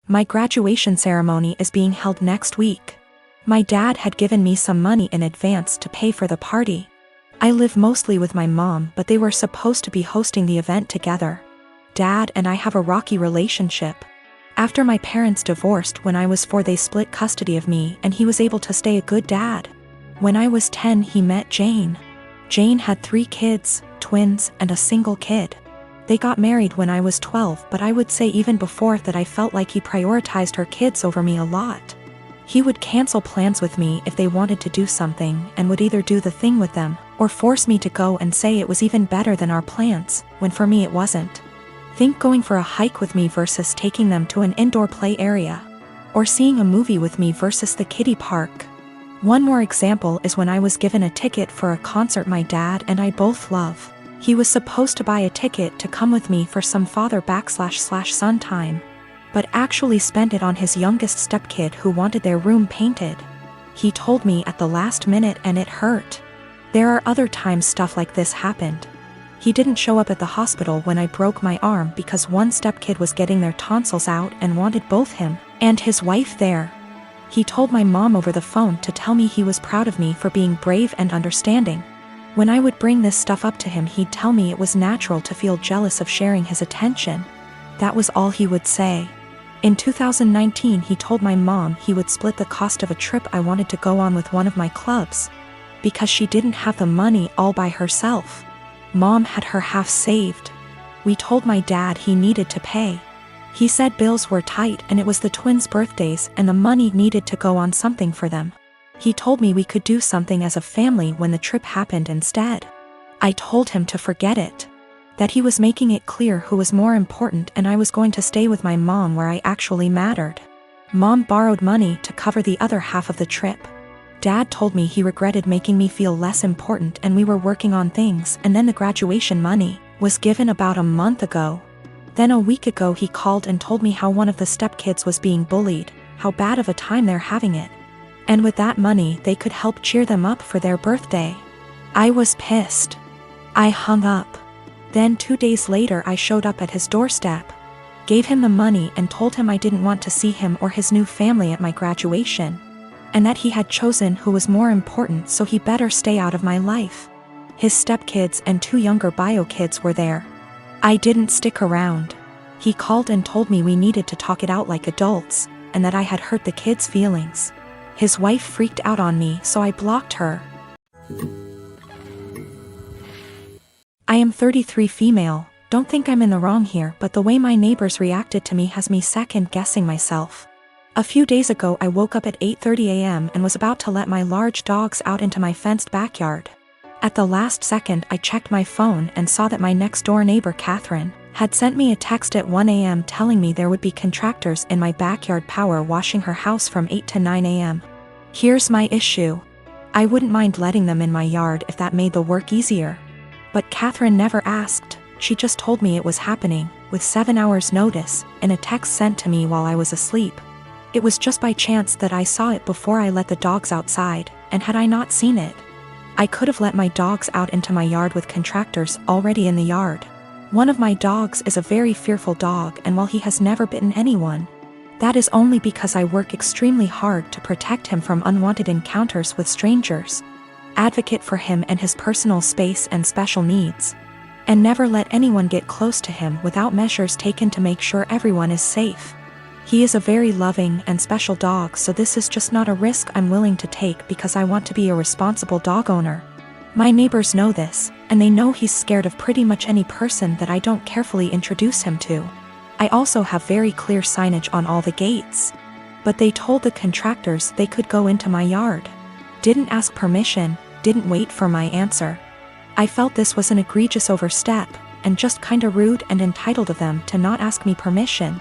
My graduation ceremony is being held next week. My dad had given me some money in advance to pay for the party. I live mostly with my mom, but they were supposed to be hosting the event together. Dad and I have a rocky relationship. After my parents divorced when I was 4, they split custody of me and he was able to stay a good dad. When I was 10, he met Jane. Jane had 3 kids, twins, and a single kid. They got married when I was 12, but I would say even before that I felt like he prioritized her kids over me a lot. He would cancel plans with me if they wanted to do something and would either do the thing with them or force me to go and say it was even better than our plans, when for me it wasn't. Think going for a hike with me versus taking them to an indoor play area. Or seeing a movie with me versus the kiddie park. One more example is when I was given a ticket for a concert my dad and I both love. He was supposed to buy a ticket to come with me for some father/son time, but actually spent it on his youngest stepkid who wanted their room painted. He told me at the last minute and it hurt. There are other times stuff like this happened. He didn't show up at the hospital when I broke my arm because one stepkid was getting their tonsils out and wanted both him and his wife there. He told my mom over the phone to tell me he was proud of me for being brave and understanding. When I would bring this stuff up to him, he'd tell me it was natural to feel jealous of sharing his attention. That was all he would say. In 2019, he told my mom he would split the cost of a trip I wanted to go on with one of my clubs, because she didn't have the money all by herself. Mom had her half saved. We told my dad he needed to pay. He said bills were tight and it was the twins' birthdays and the money needed to go on something for them. He told me we could do something as a family when the trip happened instead. I told him to forget it. That he was making it clear who was more important and I was going to stay with my mom where I actually mattered. Mom borrowed money to cover the other half of the trip. Dad told me he regretted making me feel less important and we were working on things, and then the graduation money was given about a month ago. Then a week ago he called and told me how one of the stepkids was being bullied, how bad of a time they're having it. And with that money they could help cheer them up for their birthday. I was pissed. I hung up. Then 2 days later I showed up at his doorstep, gave him the money and told him I didn't want to see him or his new family at my graduation, and that he had chosen who was more important, so he better stay out of my life. His stepkids and 2 younger bio kids were there. I didn't stick around. He called and told me we needed to talk it out like adults, and that I had hurt the kids' feelings. His wife freaked out on me, so I blocked her. I am 33 female, don't think I'm in the wrong here, but the way my neighbors reacted to me has me second-guessing myself. A few days ago I woke up at 8:30 a.m. and was about to let my large dogs out into my fenced backyard. At the last second I checked my phone and saw that my next-door neighbor Catherine had sent me a text at 1 a.m. telling me there would be contractors in my backyard power washing her house from 8 to 9 a.m. Here's my issue. I wouldn't mind letting them in my yard if that made the work easier. But Catherine never asked, she just told me it was happening, with 7 hours notice, in a text sent to me while I was asleep. It was just by chance that I saw it before I let the dogs outside, and had I not seen it, I could have let my dogs out into my yard with contractors already in the yard. One of my dogs is a very fearful dog, and while he has never bitten anyone, that is only because I work extremely hard to protect him from unwanted encounters with strangers, advocate for him and his personal space and special needs, and never let anyone get close to him without measures taken to make sure everyone is safe. He is a very loving and special dog, so this is just not a risk I'm willing to take because I want to be a responsible dog owner. My neighbors know this, and they know he's scared of pretty much any person that I don't carefully introduce him to. I also have very clear signage on all the gates. But they told the contractors they could go into my yard. Didn't ask permission, didn't wait for my answer. I felt this was an egregious overstep, and just kinda rude and entitled of them to not ask me permission,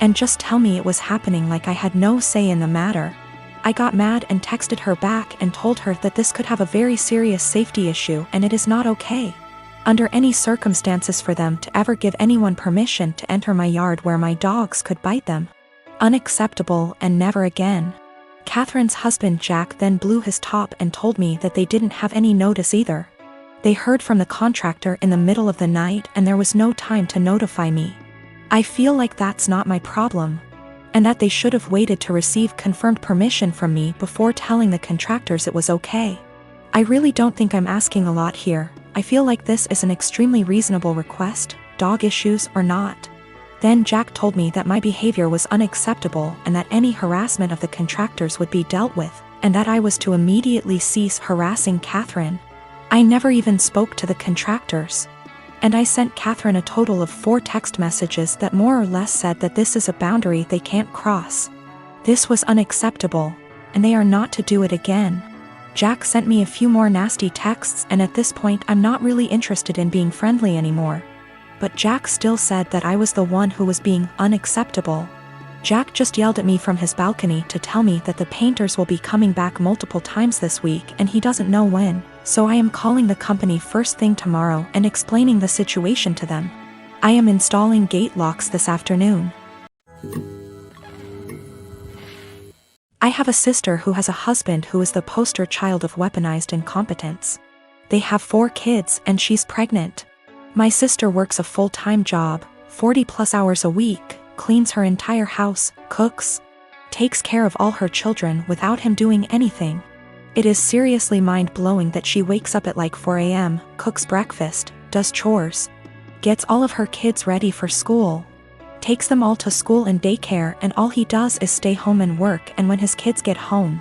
and just tell me it was happening like I had no say in the matter. I got mad and texted her back and told her that this could have a very serious safety issue and it is not okay, under any circumstances, for them to ever give anyone permission to enter my yard where my dogs could bite them. Unacceptable, and never again. Catherine's husband Jack then blew his top and told me that they didn't have any notice either. They heard from the contractor in the middle of the night and there was no time to notify me. I feel like that's not my problem. and that they should have waited to receive confirmed permission from me before telling the contractors it was okay. I really don't think I'm asking a lot here. I feel like this is an extremely reasonable request, dog issues or not. Then Jack told me that my behavior was unacceptable and that any harassment of the contractors would be dealt with, and that I was to immediately cease harassing Catherine. I never even spoke to the contractors. And I sent Catherine a total of 4 text messages that more or less said that this is a boundary they can't cross. This was unacceptable, and they are not to do it again. Jack sent me a few more nasty texts, and at this point I'm not really interested in being friendly anymore. But Jack still said that I was the one who was being unacceptable. Jack just yelled at me from his balcony to tell me that the painters will be coming back multiple times this week and he doesn't know when, so I am calling the company first thing tomorrow and explaining the situation to them. I am installing gate locks this afternoon. I have a sister who has a husband who is the poster child of weaponized incompetence. They have 4 kids and she's pregnant. My sister works a full-time job, 40+ hours a week, cleans her entire house, cooks, takes care of all her children without him doing anything. It is seriously mind-blowing that she wakes up at like 4 a.m., cooks breakfast, does chores, gets all of her kids ready for school, takes them all to school and daycare, and all he does is stay home and work. And when his kids get home,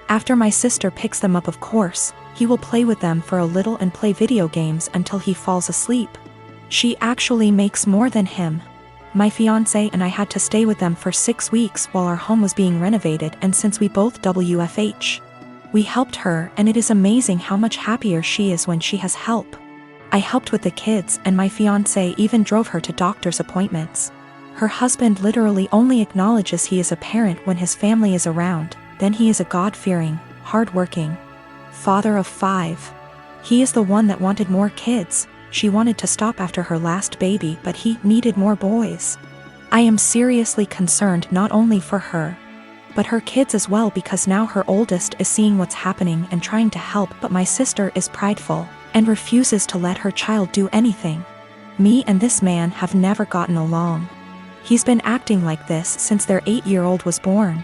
after my sister picks them up, of course, he will play with them for a little and play video games until he falls asleep. She actually makes more than him. My fiancé and I had to stay with them for 6 weeks while our home was being renovated, and since we both WFH, we helped her, and it is amazing how much happier she is when she has help. I helped with the kids, and my fiancé even drove her to doctor's appointments. Her husband literally only acknowledges he is a parent when his family is around, then he is a God-fearing, hard-working father of 5. He is the one that wanted more kids. She wanted to stop after her last baby, but he needed more boys. I am seriously concerned not only for her, but her kids as well, because now her oldest is seeing what's happening and trying to help, but my sister is prideful and refuses to let her child do anything. Me and this man have never gotten along. He's been acting like this since their 8-year-old was born.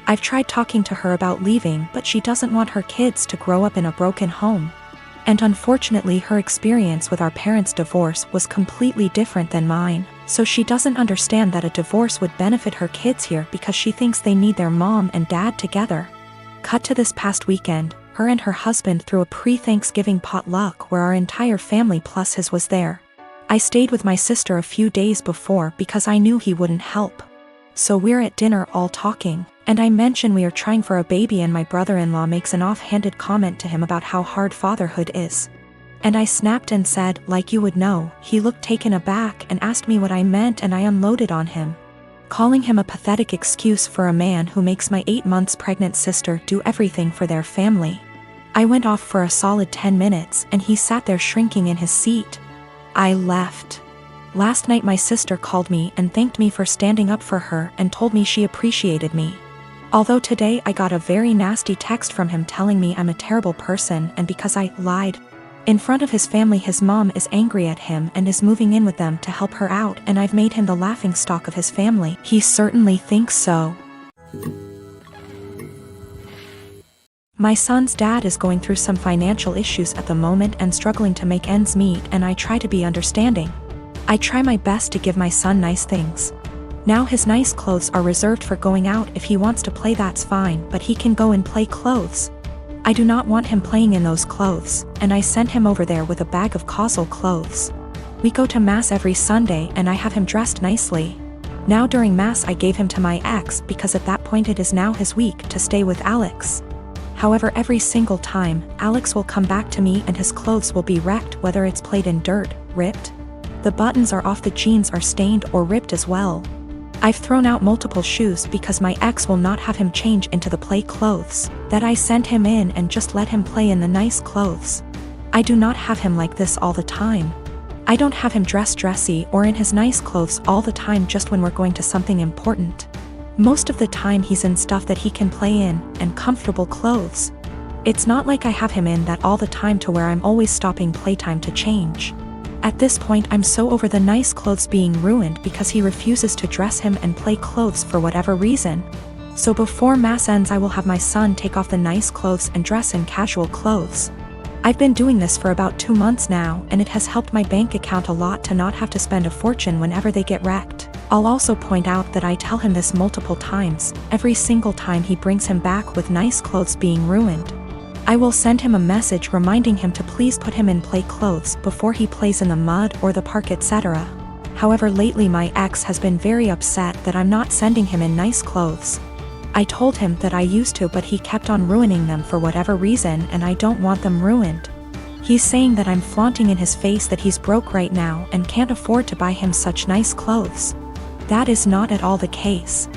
I've tried talking to her about leaving, but she doesn't want her kids to grow up in a broken home. And unfortunately her experience with our parents' divorce was completely different than mine, so she doesn't understand that a divorce would benefit her kids here because she thinks they need their mom and dad together. Cut to this past weekend, her and her husband threw a pre-Thanksgiving potluck where our entire family plus his was there. I stayed with my sister a few days before because I knew he wouldn't help. So we're at dinner all talking, and I mention we are trying for a baby, and my brother-in-law makes an offhanded comment to him about how hard fatherhood is. And I snapped and said, like you would know. He looked taken aback and asked me what I meant, and I unloaded on him, calling him a pathetic excuse for a man who makes my 8 months pregnant sister do everything for their family. I went off for a solid 10 minutes and he sat there shrinking in his seat. I left. Last night my sister called me and thanked me for standing up for her and told me she appreciated me. Although today I got a very nasty text from him telling me I'm a terrible person, and because I lied in front of his family, his mom is angry at him and is moving in with them to help her out, and I've made him the laughingstock of his family. He certainly thinks so. My son's dad is going through some financial issues at the moment and struggling to make ends meet, and I try to be understanding. I try my best to give my son nice things. Now his nice clothes are reserved for going out. If he wants to play, that's fine, but he can go and play clothes. I do not want him playing in those clothes, and I send him over there with a bag of causal clothes. We go to mass every Sunday and I have him dressed nicely. Now during mass I gave him to my ex because at that point it is now his week to stay with Alex. However, every single time, Alex will come back to me and his clothes will be wrecked, whether it's played in dirt, ripped, the buttons are off, the jeans are stained or ripped as well. I've thrown out multiple shoes because my ex will not have him change into the play clothes that I send him in and just let him play in the nice clothes. I do not have him like this all the time. I don't have him dressed dressy or in his nice clothes all the time, just when we're going to something important. Most of the time he's in stuff that he can play in and comfortable clothes. It's not like I have him in that all the time to where I'm always stopping playtime to change. At this point I'm so over the nice clothes being ruined because he refuses to dress him and play clothes for whatever reason. So before mass ends I will have my son take off the nice clothes and dress in casual clothes. I've been doing this for about 2 months now, and it has helped my bank account a lot to not have to spend a fortune whenever they get wrecked. I'll also point out that I tell him this multiple times, every single time he brings him back with nice clothes being ruined. I will send him a message reminding him to please put him in play clothes before he plays in the mud or the park, etc. However, lately my ex has been very upset that I'm not sending him in nice clothes. I told him that I used to, but he kept on ruining them for whatever reason, and I don't want them ruined. He's saying that I'm flaunting in his face that he's broke right now and can't afford to buy him such nice clothes. That is not at all the case.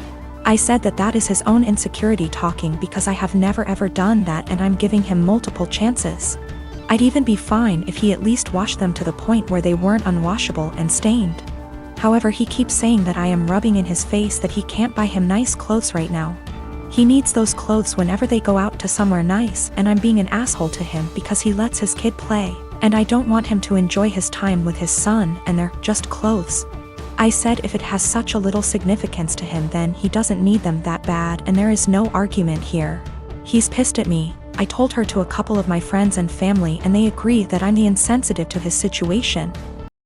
I said that that is his own insecurity talking because I have never ever done that, and I'm giving him multiple chances. I'd even be fine if he at least washed them to the point where they weren't unwashable and stained. However, he keeps saying that I am rubbing in his face that he can't buy him nice clothes right now. He needs those clothes whenever they go out to somewhere nice, and I'm being an asshole to him because he lets his kid play, and I don't want him to enjoy his time with his son and they're just clothes. I said if it has such a little significance to him then he doesn't need them that bad, and there is no argument here. He's pissed at me. I told her to a couple of my friends and family and they agree that I'm the insensitive to his situation.